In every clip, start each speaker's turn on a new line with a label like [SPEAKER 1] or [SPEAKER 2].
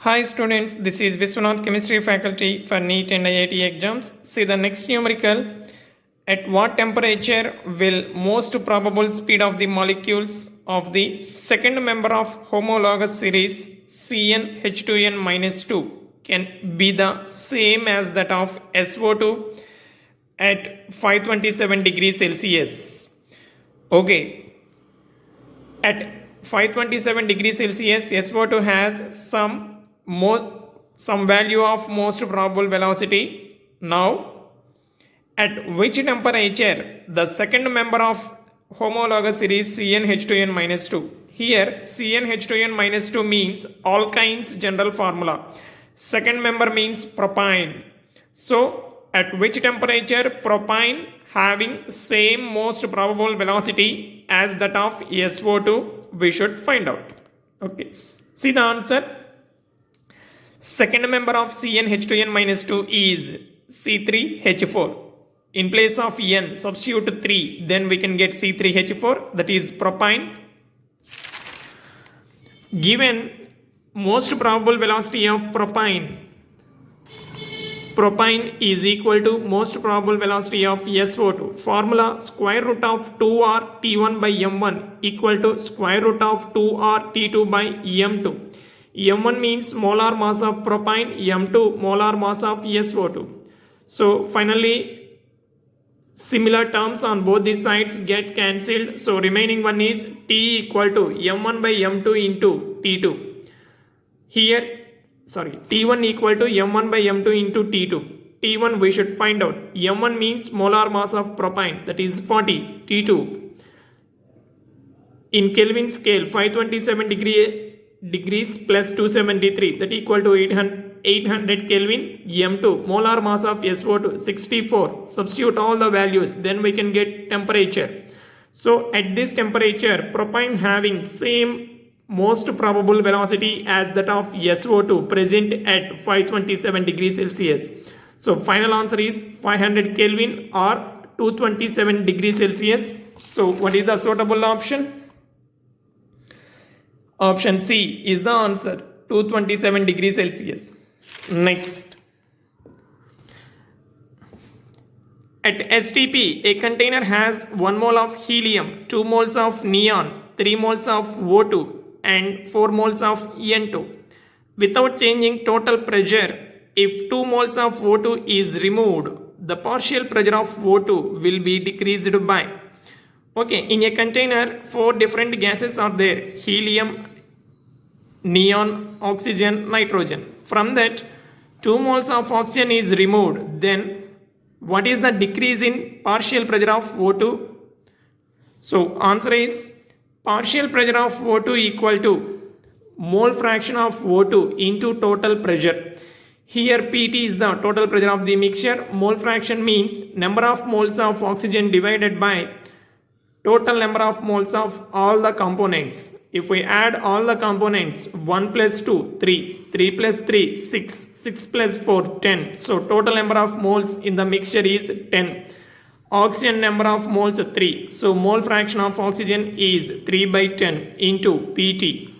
[SPEAKER 1] Hi students, this is Viswanath Chemistry faculty for NEET and IIT exams. See the next numerical. At what temperature will most probable speed of the molecules of the second member of homologous series CnH2n minus 2 can be the same as that of SO2 at 527 degrees Celsius? Okay, at 527 degrees Celsius, SO2 has some value of most probable velocity. Now, at which temperature the second member of homologous series CnH2n minus 2? Here, CnH2n minus 2 means alkynes general formula. Second member means propyne. So, at which temperature propyne having same most probable velocity as that of SO2, we should find out. Okay, see the answer. Second member of CnH2n minus 2 is C3H4. In place of N, substitute 3, then we can get C3H4, that is propyne. Given most probable velocity of propyne is equal to most probable velocity of SO2. Formula square root of 2r T1 by M1 equal to square root of 2r T2 by M2. M1 means molar mass of propyne, M2 molar mass of SO2. So finally, similar terms on both these sides get cancelled. So remaining one is T equal to M1 by M2 into T2. Here, T1 equal to M1 by M2 into T2. T1 we should find out. M1 means molar mass of propyne, that is 40. T2 in Kelvin scale 527 degrees plus 273, that equal to 800 Kelvin. M2 molar mass of SO2 64. Substitute all the values, then we can get temperature. So at this temperature, propyne having same most probable velocity as that of SO2 present at 527 degrees Celsius. So final answer is 500 Kelvin or 227 degrees Celsius. So what is the suitable option? Option C is the answer, 227 degrees Celsius. Next. At STP, a container has 1 mole of helium, 2 moles of neon, 3 moles of O2 and 4 moles of N2. Without changing total pressure, if 2 moles of O2 is removed, the partial pressure of O2 will be decreased by. Okay, in a container, 4 different gases are there: helium, neon, oxygen, nitrogen. From that, 2 moles of oxygen is removed. Then, what is the decrease in partial pressure of O2? So, answer is partial pressure of O2 equal to mole fraction of O2 into total pressure. Here PT is the total pressure of the mixture. Mole fraction means number of moles of oxygen divided by total number of moles of all the components. If we add all the components, 1 plus 2, 3, 3 plus 3, 6, 6 plus 4, 10. So total number of moles in the mixture is 10. Oxygen number of moles 3. So mole fraction of oxygen is 3 by 10 into PT.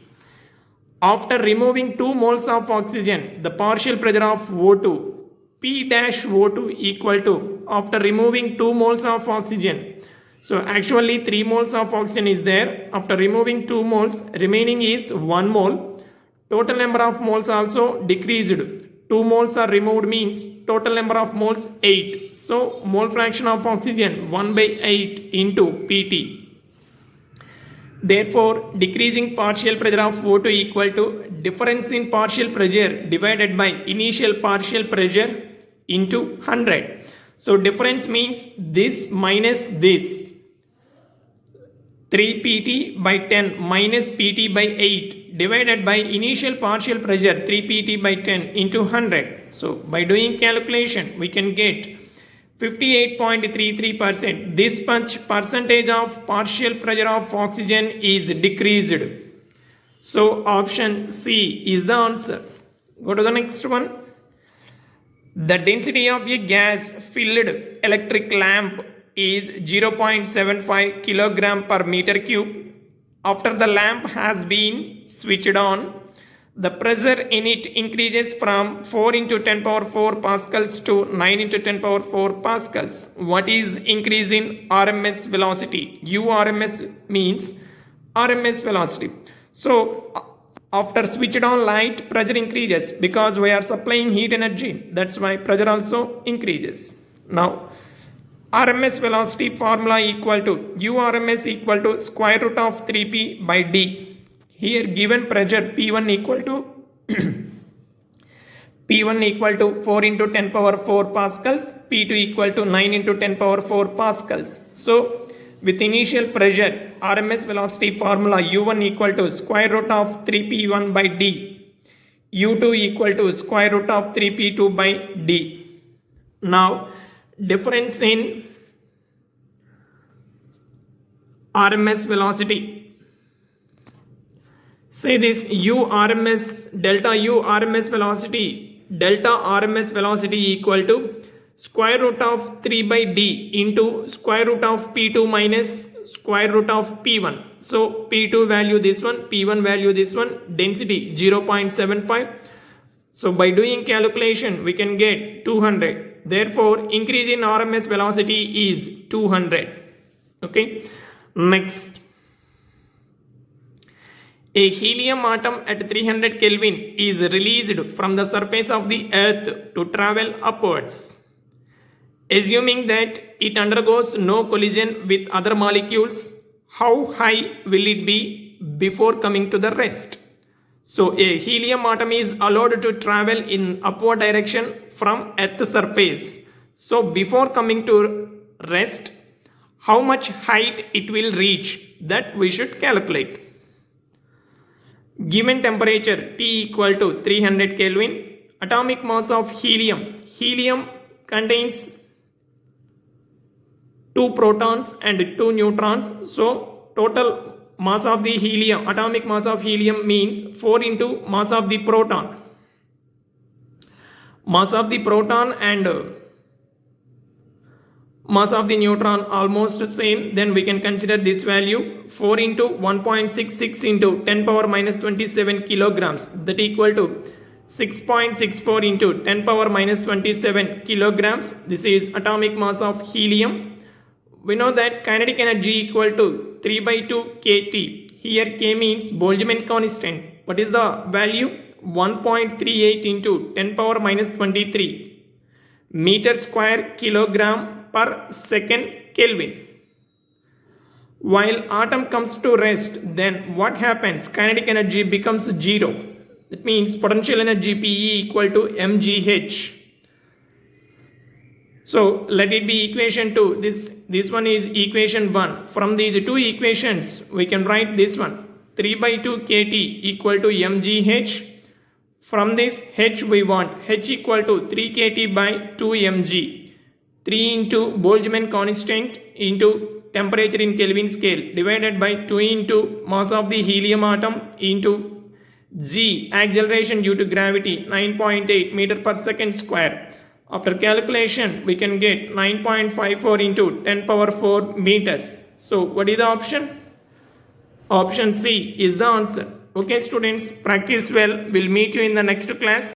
[SPEAKER 1] After removing 2 moles of oxygen, the partial pressure of O2, P dash O2 equal to, after removing 2 moles of oxygen, so actually 3 moles of oxygen is there. After removing 2 moles, remaining is 1 mole. Total number of moles also decreased. 2 moles are removed means total number of moles 8. So mole fraction of oxygen 1 by 8 into PT. Therefore, decreasing partial pressure of O2 equal to difference in partial pressure divided by initial partial pressure into 100. So difference means this minus this. 3 pt by 10 minus pt by 8 divided by initial partial pressure 3 pt by 10 into 100. So by doing calculation, we can get 58.33%. This much percentage of partial pressure of oxygen is decreased. So option C is the answer. Go to the next one. The density of a gas filled electric lamp is 0.75 kilogram per meter cube. After the lamp has been switched on, The pressure in it increases from 4 into 10 power 4 pascals to 9 into 10 power 4 pascals. What is increase in RMS velocity? URMS means RMS velocity. So after switched on light, pressure increases because we are supplying heat energy. That's why pressure also increases. Now RMS velocity formula equal to URMS equal to square root of 3p by d. Here given pressure P1 equal to P1 equal to 4 into 10 power 4 pascals, P2 equal to 9 into 10 power 4 pascals. So with initial pressure, RMS velocity formula U1 equal to square root of 3P1 by D, U2 equal to square root of 3P2 by D. Now difference in RMS velocity. Say this delta U RMS velocity equal to square root of 3 by D into square root of P2 minus square root of P1. So P2 value this one, P1 value this one, density 0.75. So by doing calculation we can get 200. Therefore increase in RMS velocity is 200. Okay. Next. A helium atom at 300 Kelvin is released from the surface of the earth to travel upwards. Assuming that it undergoes no collision with other molecules, how high will it be before coming to the rest? So a helium atom is allowed to travel in upward direction from earth's surface. So before coming to rest, how much height it will reach, that we should calculate. Given temperature T equal to 300 Kelvin, atomic mass of helium. Helium contains 2 protons and 2 neutrons. So total mass of the helium, atomic mass of helium means 4 into mass of the proton. Mass of the proton and mass of the neutron almost same, then we can consider this value 4 into 1.66 into 10 power minus 27 kilograms, that equal to 6.64 into 10 power minus 27 kilograms. This is atomic mass of helium. We know that kinetic energy equal to 3 by 2 kT. Here K means Boltzmann constant. What is the value? 1.38 into 10 power minus 23 meter square kilogram per second Kelvin. While atom comes to rest, then what happens? Kinetic energy becomes 0. That means potential energy PE equal to mgh. So let it be equation 2. This one is equation 1. From these two equations, we can write this one. 3 by 2 kT equal to mgh. From this h we want h equal to 3 kT by 2 mg. 3 into Boltzmann constant into temperature in Kelvin scale divided by 2 into mass of the helium atom into g, acceleration due to gravity, 9.8 meter per second square. After calculation we can get 9.54 into 10 power 4 meters. So what is the option? Option C is the answer. Okay students, practice well. We'll meet you in the next class.